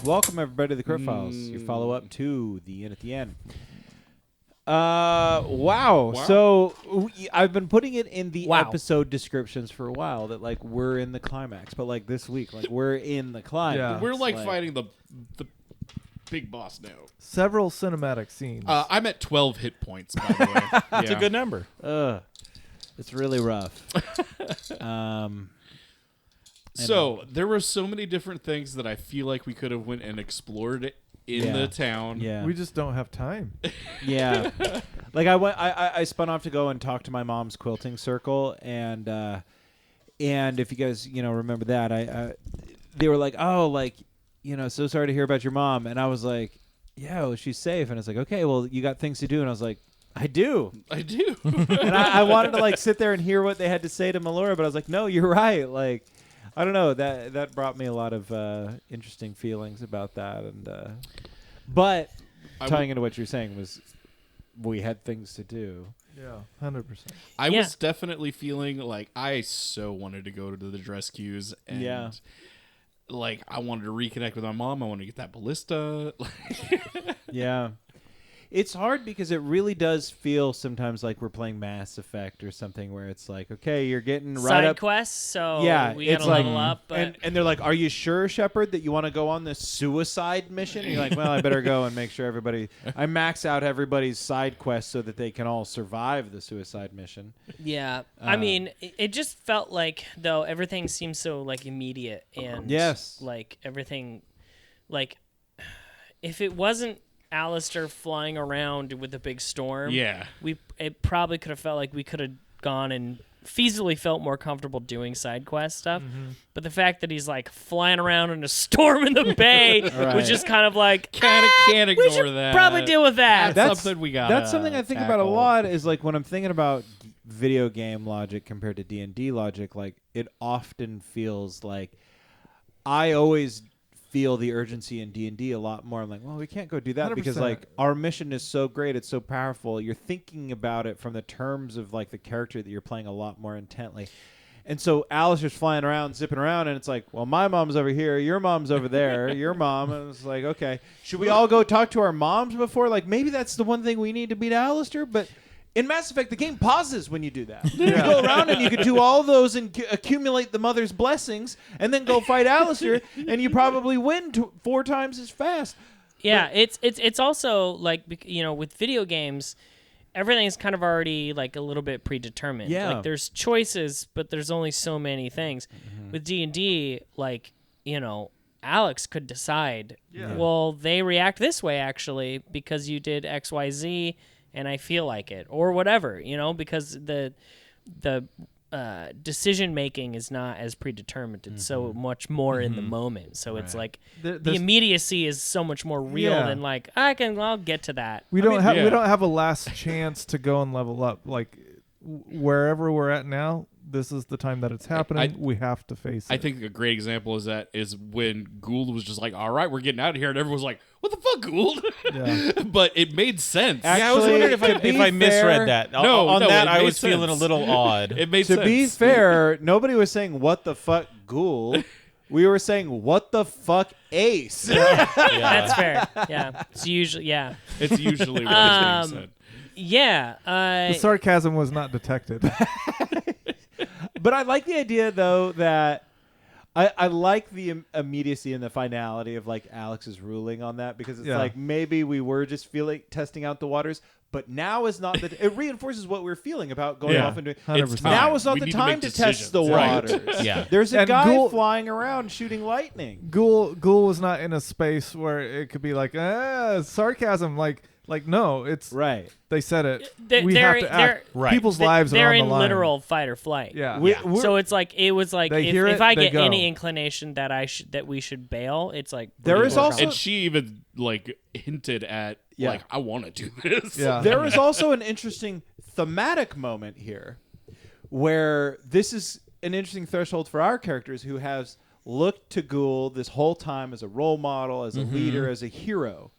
Welcome everybody to the Crit Files. Your follow-up to the In at the End. Wow. So I've been putting it in the episode descriptions for a while that like we're in the climax, but like this week, like we're in the climax. Yeah. We're like fighting the big boss now. Several cinematic scenes. I'm at 12 hit points, by the way. It's a good number. It's really rough. So there were so many different things that I feel like we could have went and explored in the town. Yeah. We just don't have time. Yeah. Like I spun off to go and talk to my mom's quilting circle, and if you guys remember that, they were like, oh, like, so sorry to hear about your mom, and I was like, yeah, well, she's safe, and it's like, okay, well, you got things to do, and I was like, I do. And I wanted to like sit there and hear what they had to say to Melora, but I was like, no, you're right. Like, I don't know, that brought me a lot of interesting feelings about that, and but tying into what you're saying was we had things to do. Yeah, 100%. I was definitely feeling like I so wanted to go to the dress cues, and like I wanted to reconnect with my mom. I wanted to get that ballista. Yeah. It's hard because it really does feel sometimes like we're playing Mass Effect or something where it's like, okay, you're getting right side up. quests, so we it's gotta like, level up. But and they're like, are you sure, Shepard, that you want to go on this suicide mission? And you're like, well, I better go and make sure everybody. I max out everybody's side quests so that they can all survive the suicide mission. yeah, I mean, it just felt like though everything seems so like immediate and like everything, like if it wasn't Alistair flying around with a big storm, it probably could have felt like we could have gone and feasibly felt more comfortable doing side quest stuff. But the fact that he's like flying around in a storm in the bay was just kind of like can't ignore we should that. probably deal with that. That's something we got. That's something I think about a lot. Is like when I'm thinking about video game logic compared to D&D logic, like it often feels like I always feel the urgency in D&D a lot more. I'm like, well, we can't go do that 100%. because like our mission is so great, it's so powerful. You're thinking about it from the terms of like the character that you're playing a lot more intently. And so Alistair's flying around, zipping around, and it's like, well, my mom's over here, your mom's over there, your mom. And it's like, okay, should we all go talk to our moms before? Like, maybe that's the one thing we need to beat Alistair, but in Mass Effect, the game pauses when you do that. You go around and you could do all those and accumulate the mother's blessings and then go fight Alistair, and you probably win 4 times as fast. Yeah, it's also like, with video games, everything's kind of already like a little bit predetermined. Yeah. Like there's choices, but there's only so many things. With D&D, like, Alex could decide, well, they react this way actually because you did XYZ and I feel like it, or whatever, because the decision making is not as predetermined. It's so much more in the moment. So it's like the immediacy is so much more real than like I'll get to that. We don't have a last chance to go and level up. Like wherever we're at now, this is the time that it's happening. We have to face it. I think a great example is when Gould was just like, all right, we're getting out of here. And everyone was like, what the fuck, Gould? Yeah. But it made sense. Actually, I was wondering if I misread that. On that, I was feeling a little odd. It made sense. To be fair, nobody was saying, what the fuck, Ghoul? We were saying, what the fuck, Ace? That's fair. Yeah. It's usually, It's usually what is being said. Yeah. The sarcasm was not detected. But I like the idea, though, that I like the immediacy and the finality of like Alex's ruling on that, because it's like maybe we were just testing out the waters, but now is not it reinforces what we're feeling about going off and doing. 100%. Now is not We the need to time make to decisions. test the Right. waters. Yeah. There's a And guy flying around shooting lightning. Ghoul was not in a space where it could be like sarcasm. Like no, it's Right. They said it. They- We they're- have to they're- act. People's lives they're are on in the line. literal fight or flight. Yeah. We're- So it's like it was like They hear if it, I they get go. any inclination that we should bail, it's like There is also- And she even like hinted at like, I want to do this. Yeah. There is also an interesting thematic moment here where this is an interesting threshold for our characters who has looked to Ghoul this whole time as a role model, as a leader, as a hero.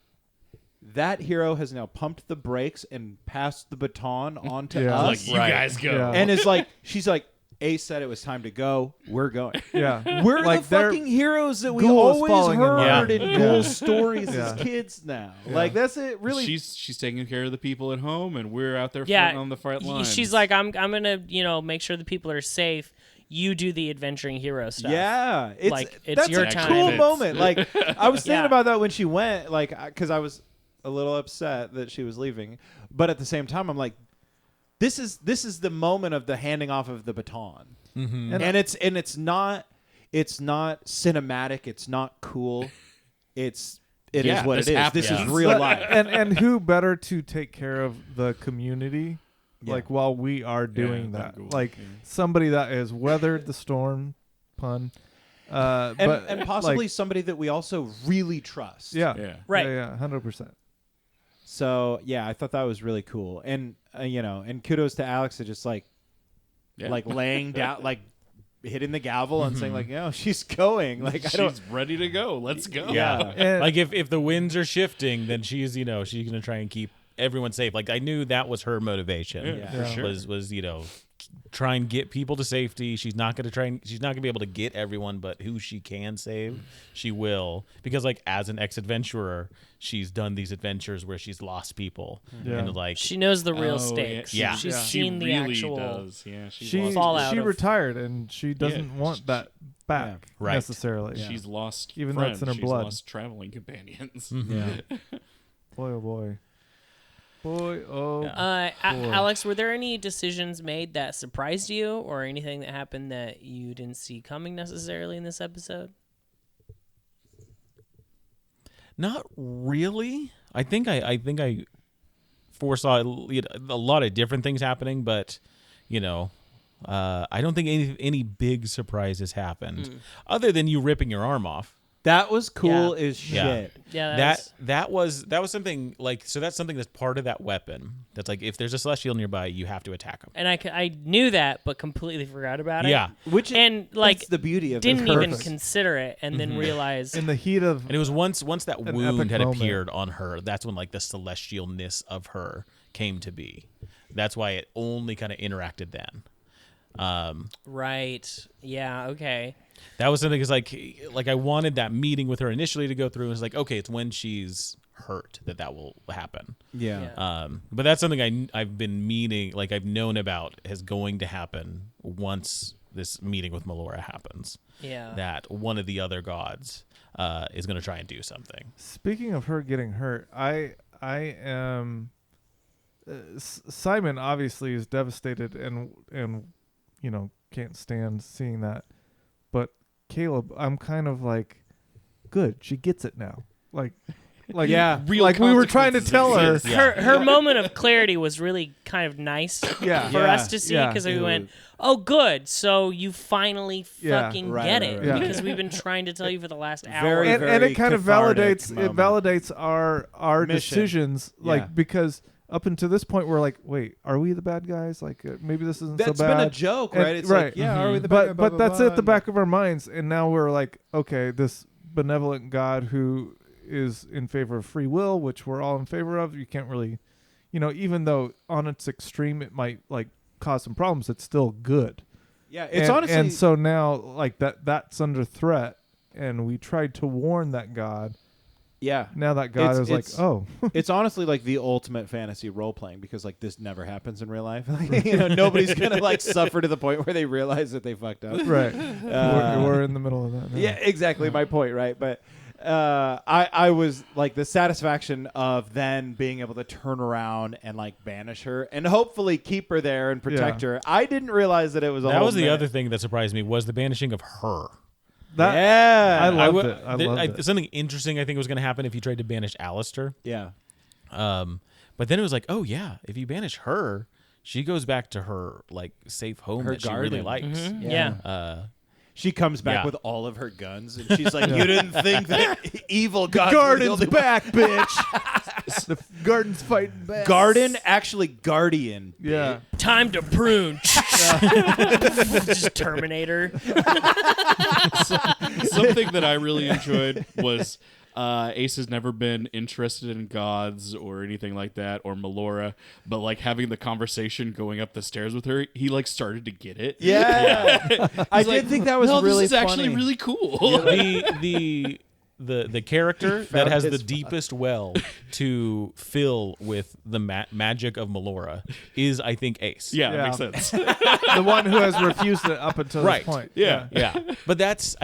That hero has now pumped the brakes and passed the baton onto us. Like, you guys go. Yeah. And is like, she's like, Ace said it was time to go. We're going. Yeah. We're like the fucking heroes that we Ghoul is always falling in heard love. in Yeah. Ghoul stories Yeah. as kids now. Yeah. Like, that's it. Really. She's taking care of the people at home, and we're out there Yeah, on the front lines. she's like, I'm gonna make sure the people are safe. You do the adventuring hero stuff. Yeah, it's Like, it's that's your a time. cool Fits. moment. Like, I was thinking Yeah. about that when she went, like, because I was a little upset that she was leaving, but at the same time, I'm like, this is the moment of the handing off of the baton, and it's not cinematic, it's not cool, it is what this it is. happens. This is Yeah. real life. And who better to take care of the community like while we are doing that? cool. Like somebody that has weathered the storm, pun. And possibly like, somebody that we also really trust. Yeah. Right. Yeah, 100%. So yeah, I thought that was really cool, and and kudos to Alex to just like laying down, like hitting the gavel and saying like, she's going, like She's ready to go. Let's go. Yeah. And Like if the winds are shifting, then she's she's gonna try and keep everyone safe. Like I knew that was her motivation. Yeah, for sure. Was try and get people to safety. She's not gonna be able to get everyone, but who she can save, she will. Because like as an ex-adventurer, she's done these adventures where she's lost people, Yeah. and like She knows the real Oh, stakes. yeah. She's Yeah. seen she the really actual. does. Yeah, she fallout she of- retired and she doesn't want that back Right. necessarily. She's lost Even though friends. it's in her She's blood. lost traveling companions. Yeah. Boy, oh boy. Boy, oh boy. Alex, were there any decisions made that surprised you, or anything that happened that you didn't see coming necessarily in this episode? not really. I think I foresaw a lot of different things happening, but I don't think any big surprises happened other than you ripping your arm off. That was cool Yeah. as Yeah. shit. Yeah, That was something like, so that's something that's part of that weapon. That's like if there's a celestial nearby, you have to attack him. and I knew that, but completely forgot about it. Yeah. Which and that's the beauty of didn't this. even Perfect. consider it, and then realized In the heat of And it was once that An wound epic had moment. appeared on her, that's when like the celestialness of her came to be. That's why it only kind of interacted then. right. Yeah. Okay. That was something, because like I wanted that meeting with her initially to go through. And it's like, okay, it's when she's hurt that will happen. Yeah. Yeah. But that's something I've been meaning, like I've known about is going to happen once this meeting with Melora happens. Yeah. That one of the other gods is going to try and do something. Speaking of her getting hurt, I am Simon obviously is devastated and can't stand seeing that. But Caleb, I'm kind of like, good, she gets it now. Like Yeah. Real like we were trying to consequences tell her. exist. Her moment of clarity was really kind of nice Yeah. for Yeah. us to see, Yeah. because we went, oh, good, so you finally Yeah. fucking Right, get right, it, right, right. because we've been trying to tell you for the last hour. Very, and very it kind of cathartic validates moment. our Mission. decisions, like Yeah. because up until this point we're like, wait, are we the bad guys? Like maybe this isn't That's so bad. been a joke, And- right? It's right. like, yeah, are we the bad guy? but that's blah, at the blah, back of our minds, and now we're like, okay, this benevolent God who is in favor of free will, which we're all in favor of. You can't really, even though on its extreme it might like cause some problems, it's still good. Yeah, it's and, honestly. and so now like that's under threat, and we tried to warn that God. yeah. Now that God is like, oh, It's honestly like the ultimate fantasy role playing, because like this never happens in real life. Nobody's gonna like suffer to the point where they realize that they fucked up. right. We're in the middle of that now. Yeah, exactly my point, right? But I was like the satisfaction of then being able to turn around and like banish her and hopefully keep her there and protect her. I didn't realize that it was. That was the other thing that surprised me, was the banishing of her. I I loved it. I loved it. Something interesting I think was going to happen if you tried to banish Alistair. Yeah. But then it was like, oh yeah, if you banish her, she goes back to her like safe home Her that she really garden. likes. Mhm. Yeah. She comes back Yeah. with all of her guns, and she's like, "You didn't think that evil gods Garden's were the only back, bitch. The garden's fighting back. Garden, actually, guardian. Yeah. Time to prune. Just Terminator. Something that I really enjoyed was Ace has never been interested in gods or anything like that, or Melora, but like having the conversation going up the stairs with her, he like started to get it. Yeah. I did think that was really this is funny. actually really cool. The character that has the his deepest well to fill with the magic of Melora is, I think, Ace. Yeah, Yeah. makes sense. The one who has refused it up until Right. this point. Yeah. Yeah, but that's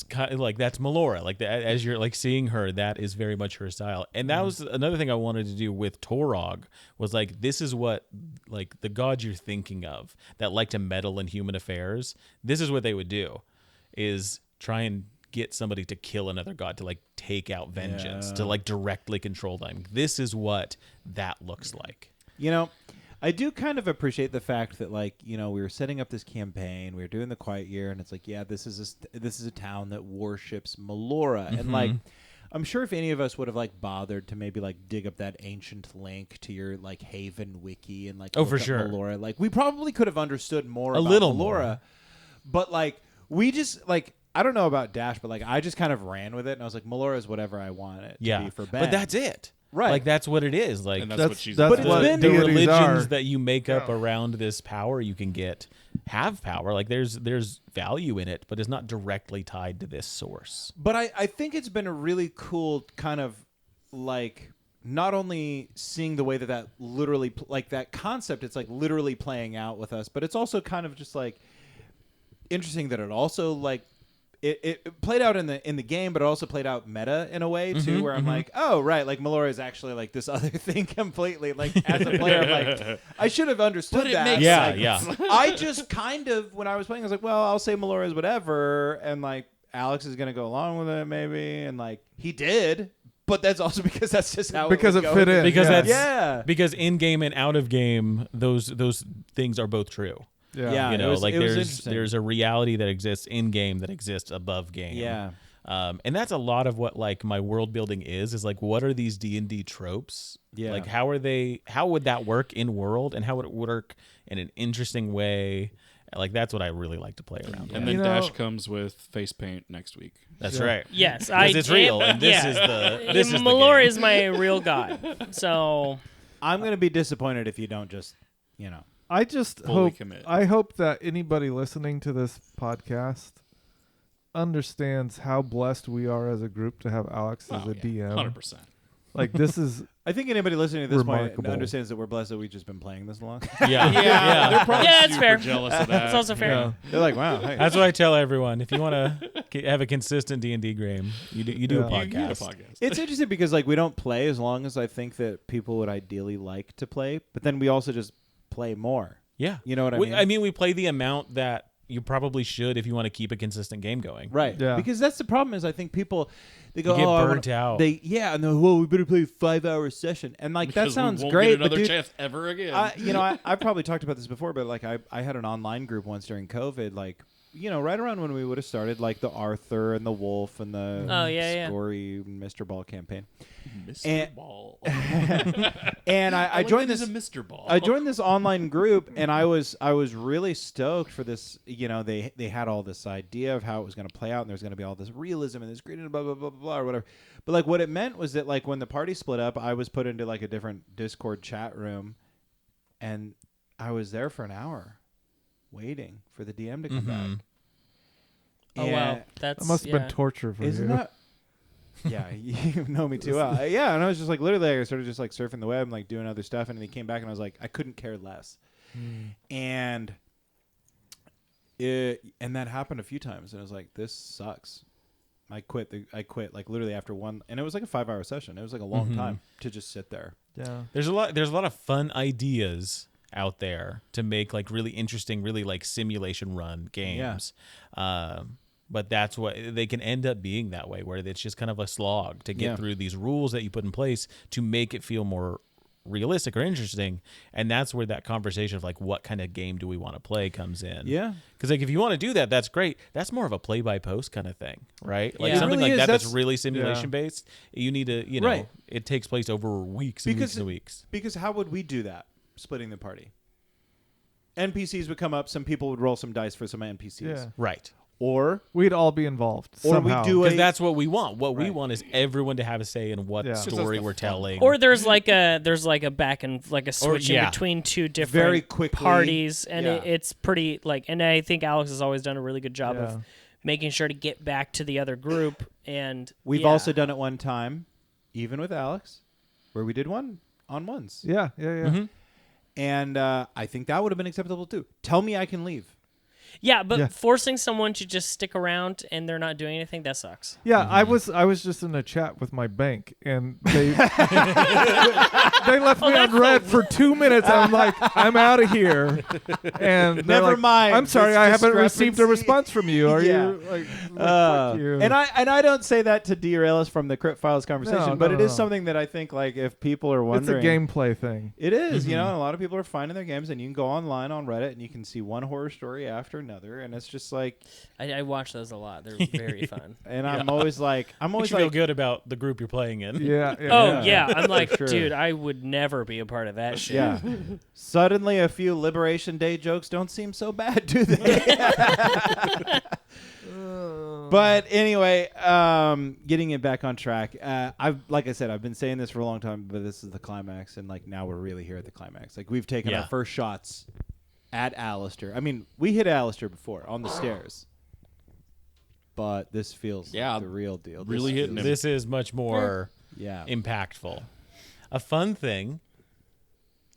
kind of like that's Melora. Like as you're like seeing her, that is very much her style. And that was another thing I wanted to do with Torog was like this is what like the gods you're thinking of that like to meddle in human affairs. This is what they would do, is try and get somebody to kill another god, to like take out vengeance, to like directly control them. This is what that looks like. You know, I do kind of appreciate the fact that, like, you know, we were setting up this campaign, we were doing the Quiet Year, and it's like, yeah, this is a town that worships Melora, and like, I'm sure if any of us would have like bothered to maybe like dig up that ancient link to your like Haven wiki and like Oh, look for up sure. Melora, like we probably could have understood more A about little Melora, more. but like we just like. I don't know about Dash, but like I just kind of ran with it, and I was like, Melora is whatever I want it to be for Ben. But that's it. Right. Like that's what it is. Like And that's what she's that's But it's what been- the deities religions are. that you make up Yeah. around this power you can get have power. Like there's value in it, but it's not directly tied to this source. But I think it's been a really cool kind of like not only seeing the way that literally like that concept, it's like literally playing out with us, but it's also kind of just like interesting that it also like it played out in the game, but it also played out meta in a way too, where I'm like, oh right, like Melora is actually like this other thing completely. Like as a player, I'm like, I should have understood But it that. makes Yeah, Like, yeah. I just kind of when I was playing, I was like, well, I'll say Melora is whatever, and like Alex is gonna go along with it maybe, and like he did. But that's also because that's just how Because it, it would fit go. in. Because Yeah. that's Yeah. because in game and out of game, those things are both true. Yeah. You it know, was- like it was there's interesting. a reality that exists in game that exists above game. Yeah. And that's a lot of what like my world building is like what are these D&D tropes? Yeah. Like how would that work in world, and how would it work in an interesting way? Like that's what I really like to play around with. And then You know- Dash comes with face paint next week. That's Yeah. right. Yes, Because it's real, and this is the Melora game. is my real god. So I'm gonna be disappointed if you don't just, you know. I just Fully hope commit. I hope that anybody listening to this podcast understands how blessed we are as a group to have Alex as a DM. 100%. Like this is I think anybody listening to this point Remarkable. understands that we're blessed that we've just been playing this long. Yeah. They're probably Yeah, that's super fair. jealous of that. that's also fair. yeah. They're like, wow, hey. That's what I tell everyone. If you want to have a consistent D&D game, you do a Yeah. You get a podcast. podcast. It's interesting because like we don't play as long as I think that people would ideally like to play, but then we also just play more. Yeah. You know what I mean? We play the amount that you probably should if you want to keep a consistent game going. Right. Yeah. Because that's the problem is I think people they go, You get oh, I burnt wanna-" out. And they're, well, we better play a 5-hour session. And like that Because sounds we won't great, get but another dude, chance ever again. I've probably talked about this before, but like I had an online group once during COVID, like, you know, right around when we would have started like the Arthur and the Wolf and the Oh, yeah. Scory Mr. Ball campaign. Mr. and- Ball. And I joined this a Mr. Ball. I joined this online group, and I was really stoked for this. You know, they had all this idea of how it was going to play out, and there's going to be all this realism and this grit and blah blah blah blah blah or whatever. But like, what it meant was that like when the party split up, I was put into like a different Discord chat room, and I was there for an hour, waiting for the DM to come back. Oh wow, that's That must have yeah. been torture for Isn't you. that? Yeah, you know me too well. Yeah, and I was just like literally, I started just like surfing the web and like doing other stuff, and he came back, and I was like, I couldn't care less, and that happened a few times, and I was like, this sucks. I quit like literally after one, and it was like a 5-hour session. It was like a long time to just sit there. Yeah. There's a lot of fun ideas out there to make like really interesting, really like simulation run games. But that's what they can end up being that way, where it's just kind of a slog to get through these rules that you put in place to make it feel more realistic or interesting. And that's where that conversation of like, what kind of game do we want to play comes in. Yeah. Because like if you want to do that, that's great. That's more of a play by post kind of thing, right? Like Yeah. It something really like is. that's That's- really simulation based. You need to, you know, Right. it takes place over weeks and weeks and weeks. Because how would we do that? Splitting the party. NPCs would come up. Some people would roll some dice for some NPCs. Yeah. Right. Or we'd all be involved Or we somehow. do Because that's what we want. What we Right. want is everyone to have a say in what Yeah. story we're telling. Or there's like a back and like a switching yeah. between two different Very quickly. parties, and Yeah. it's pretty like. And I think Alex has always done a really good job Yeah. of making sure to get back to the other group. And we've yeah. also done it one time, even with Alex, where we did one-on-ones. Yeah. Mhm. And I think that would have been acceptable too. Tell me I can leave. Yeah, but Yeah. forcing someone to just stick around and they're not doing anything, that sucks. Yeah, I was just in a chat with my bank, and they they left me on red for 2 minutes. I'm like, I'm out of here. And they're Never like, mind, I'm sorry, this I haven't received a discrepancy. response from you. Are Yeah. you like fuck you? And I don't say that to derail us from the Crypt Files conversation, No, but no, it is no. something that I think like if people are It's a wondering, gameplay thing. It is, you know, and a lot of people are finding their games, and you can go online on Reddit and you can see one horror story after another, and it's just like, I watch those a lot. They're very fun. and I'm always like, Makes you feel good about the group you're playing in. Yeah. Oh yeah, I'm like, sure. dude, I would never be a part of that shit. yeah. Suddenly, a few Liberation Day jokes don't seem so bad, do they? But anyway, getting it back on track. Like I said, I've been saying this for a long time, but this is the climax, and like now we're really here at the climax. Like we've taken our first shots at Alistair. I mean, we hit Alistair before on the stairs, but this feels like the real deal. Really hitting him. This is much more Yeah. impactful. A fun thing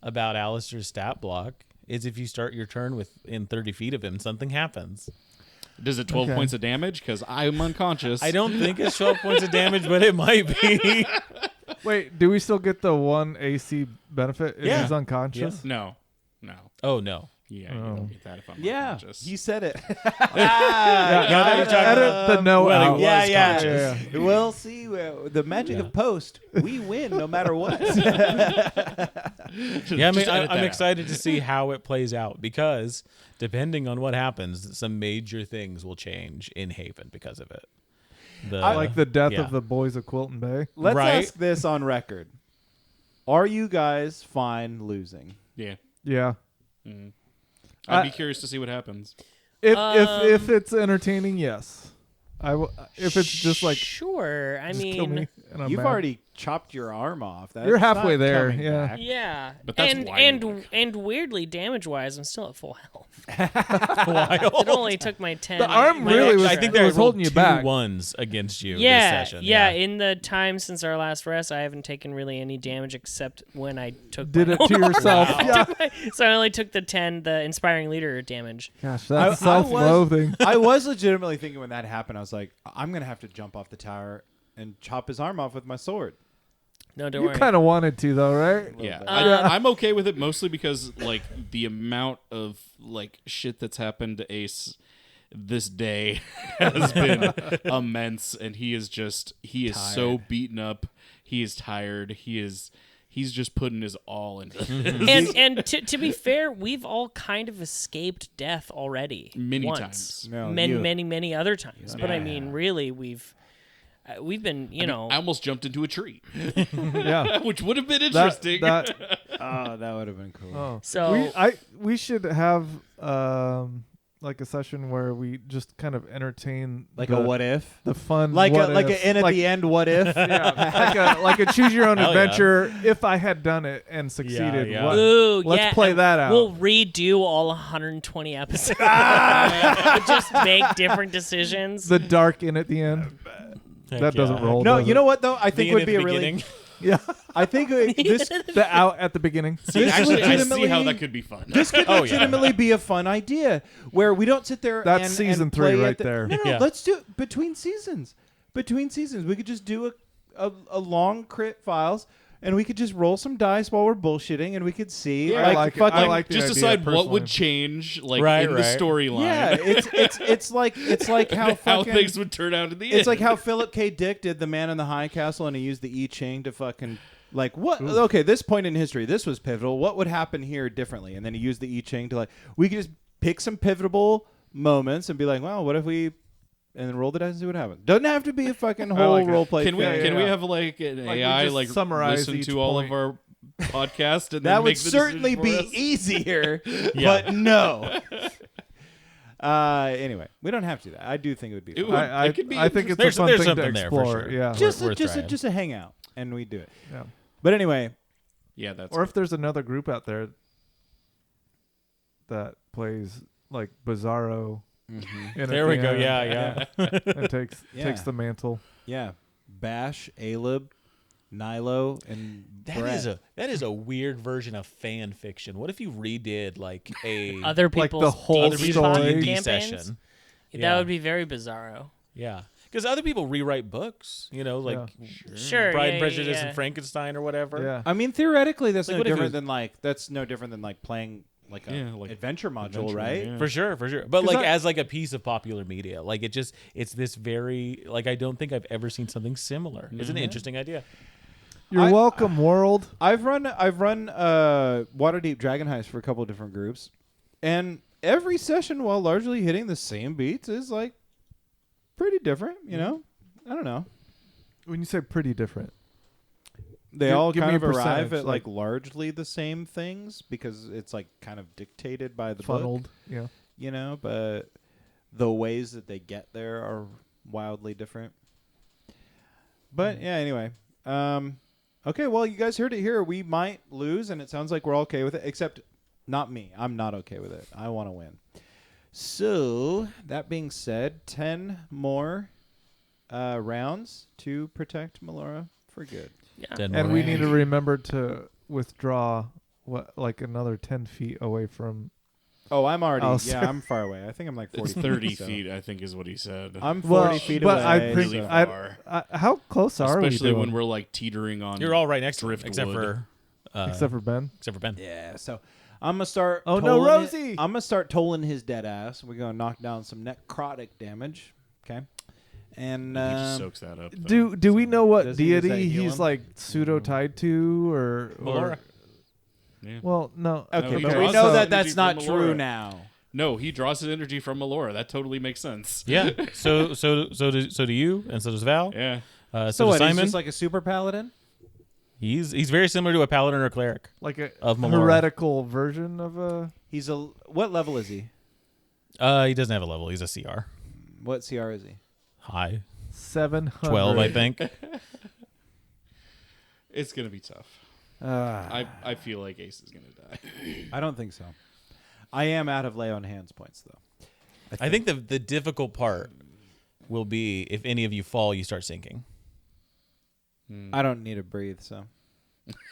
about Alistair's stat block is if you start your turn within 30 feet of him, something happens. Does it 12 Okay. points of damage? Because I'm unconscious. I don't think it's 12 points of damage, but it might be. Wait, do we still get the 1 AC benefit if Yeah. he's unconscious? No. Oh, no. Yeah, you don't get that if I'm Yeah, unconscious. he said it. Edit the no Well, he out. was yeah. conscious. We'll see. The magic of post. We win no matter what. Yeah, I mean, Just edit I'm that excited to see how it plays out because depending on what happens, some major things will change in Haven because of it. Like the death yeah. of the boys of Quilton Bay. Let's Right? ask this on record. Are you guys fine losing? Yeah. Yeah. I'd be curious to see what happens. If it's entertaining, yes. If it's just like sure. I just mean, kill me and I'm You've mad. already chopped your arm off. That's You're halfway not there, coming yeah. back. yeah. But that's why you would. And weirdly, damage wise, I'm still at full health. Wild. It only took my 10. The arm my really was- extra. I think It they was holding you two back. ones against you Yeah, this session. yeah. In the time since our last rest, I haven't taken really any damage except when I took did my it to yourself. Yeah. So I only took the 10, the inspiring leader damage. Gosh, I that's self-loathing. I was legitimately thinking when that happened, I was like, I'm going to have to jump off the tower and chop his arm off with my sword. No, don't You worry. kind of wanted to, though, right? Yeah, bit. I'm okay with it mostly because like the amount of like shit that's happened to Ace this day has been immense, and he is so beaten up. He is tired. He's just putting his all into this. and to be fair, we've all kind of escaped death already. Many once. times. No, many other times. But I Yeah. mean, really, we've been, you know. I almost jumped into a tree, Yeah. which would have been That, interesting. Oh, that would have been cool. oh. So- we should have like a session where we just kind of entertain Like the, a what if? the fun Like what a if. in at the end what if? Yeah, like a choose your own Hell yeah. adventure. If I had done it and succeeded, yeah. what? Ooh, Let's yeah, play and that out. We'll redo all 120 episodes. Just make different decisions. The dark in at the end. Heck That doesn't yeah. roll. No, does you it? know what though? I The think end would at be the a really. beginning. Yeah, I think this the out at the beginning. this Actually, I see legitimately- how that could be fun. This could Oh, yeah. legitimately be a fun idea where we don't sit there. That's and, season and 3 play right at the, there. No, Yeah. let's do it between seasons. Between seasons, we could just do a long crit files, and we could just roll some dice while we're bullshitting, and we could see I like it. fucking. I like the just idea, decide what personally. would change, like Right, in the right. storyline. yeah, it's like how how fucking. things would turn out in the end. It's like how Philip K. Dick did The Man in the High Castle, and he used the I Ching to fucking like what? Okay, this point in history, this was pivotal. What would happen here differently? And then he used the I Ching to like we could just pick some pivotal moments and be like, well, what if we? And then roll the dice and see what happens. Doesn't have to be a fucking whole like it. role play. Can we thing. can we have like an Like, we AI just like summarize listen each to all point. of our podcast and That then would make the certainly decision be for us? easier, Yeah. but no. Anyway, we don't have to do that. I do think it would be fun. I could be think it's a There's fun thing to something there for explore. sure. Yeah. just a hangout, and we do it. Yeah. But anyway, Yeah, that's. Or if there's another group out there that plays like Bizarro. mm-hmm. There we go. Yeah. And takes Yeah. the mantle. Yeah, Bash, Aleb, Nilo, and Brett. That is a weird version of fan fiction. What if you redid like a Other Like people's the whole other people's story. D&D campaigns? session? That Yeah. would be very bizarro. Yeah, because other people rewrite books. You know, like Sure. Pride yeah, and Prejudice yeah. and Frankenstein or whatever. Yeah. I mean, theoretically, that's Like, no what if it different was- than that's no different than like playing like a like adventure module, adventure, right? yeah. For sure. But 'Cause like I- as like a piece of popular media, like it's this very like I don't think I've ever seen something similar. It's an interesting idea. You're welcome, world. I've run Waterdeep Dragon Heist for a couple of different groups, and every session, while largely hitting the same beats, is like pretty different. You know, I don't know. When you say pretty different, They Give- all give kind me of a arrive percentage, at like largely the same things because it's like kind of dictated by the book, funneled. Yeah. you know. But the ways that they get there are wildly different. But yeah, anyway. Okay, well, you guys heard it here. We might lose, and it sounds like we're all okay with it, except not me. I'm not okay with it. I want to win. So, that being said, 10 more rounds to protect Melora for good. Yeah. And we need to remember to withdraw like another 10 feet away from. Oh, I'm already, Alistair. I'm far away. I think I'm like 40 It's feet. 30 so. feet, I think, is what he said. I'm 40 feet but away. I think really far. how close are we? Especially doing? when we're like teetering on. You're all right next to him, Driftwood. except for Ben. except for Ben. Yeah, so I'm gonna start. Oh, no, tolling Rosie! I'm gonna start tolling his dead ass. We're gonna knock down some necrotic damage. Okay, and He just soaks that up. Do we know what Does he- does that deity heal he's him? like pseudo tied to or Melora. Yeah. well no okay, he but draws we know his that energy that's not from true Melora. now. No, he draws his energy from Melora. That totally makes sense. Yeah. So do you, and so does Val. Yeah. So So does what? Simon. He's just like a super paladin. He's very similar to a paladin or cleric. like a Of Melora. heretical version of a He's a what level is he? He doesn't have a level. He's a CR. What CR is he? High 700 12, I think. It's going to be tough. I feel like Ace is going to die. I don't think so. I am out of lay on hands points though. I think the difficult part will be if any of you fall, you start sinking. I don't need to breathe, so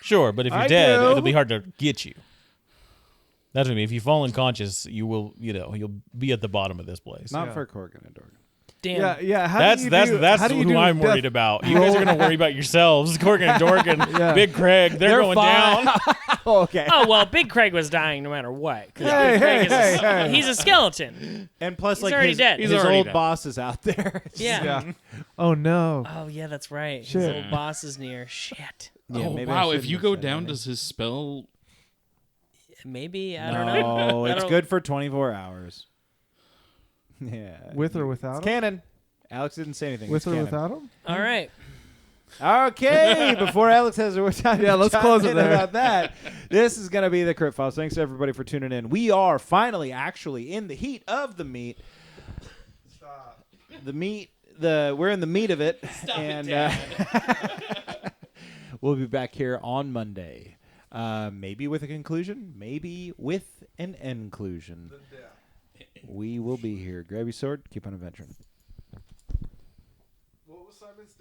Sure, but if you're I dead, do. it'll be hard to get you. That's what I mean. If you fall unconscious, you'll be at the bottom of this place. not Yeah. for Corgan and Dorgan. Damn. yeah how That's do you that's do, that's how do you who do I'm death- worried about. You guys are gonna worry about yourselves. Corgan and Dorgan, Yeah. Big Craig, they're going fine. down. Okay. Oh well, Big Craig was dying no matter what. 'cause Hey, Big Craig hey, is hey, hey. he's a skeleton. And plus, He's like already his, dead. his He's already old dead. boss is out there. Yeah. yeah oh no Oh yeah, that's right. His Shit. little boss is near. Shit. Yeah, oh, maybe I wow. If shouldn't you have go said down, that. does his spell. Maybe I don't know. No, I it's don't- good for 24 hours. Yeah. with or without It's him canon. Alex didn't say anything. with It's or canon. without him All right. Okay, before Alex has more time Yeah, to let's chime close it in there. about that, this is going to be the Crypt Files. Thanks, everybody, for tuning in. We are finally actually in the heat of the meat. The meat, we're in the meat of it. And we'll be back here on Monday. Maybe with a conclusion, maybe with an inclusion. We will be here. Grab your sword, keep on adventuring. what was Simon's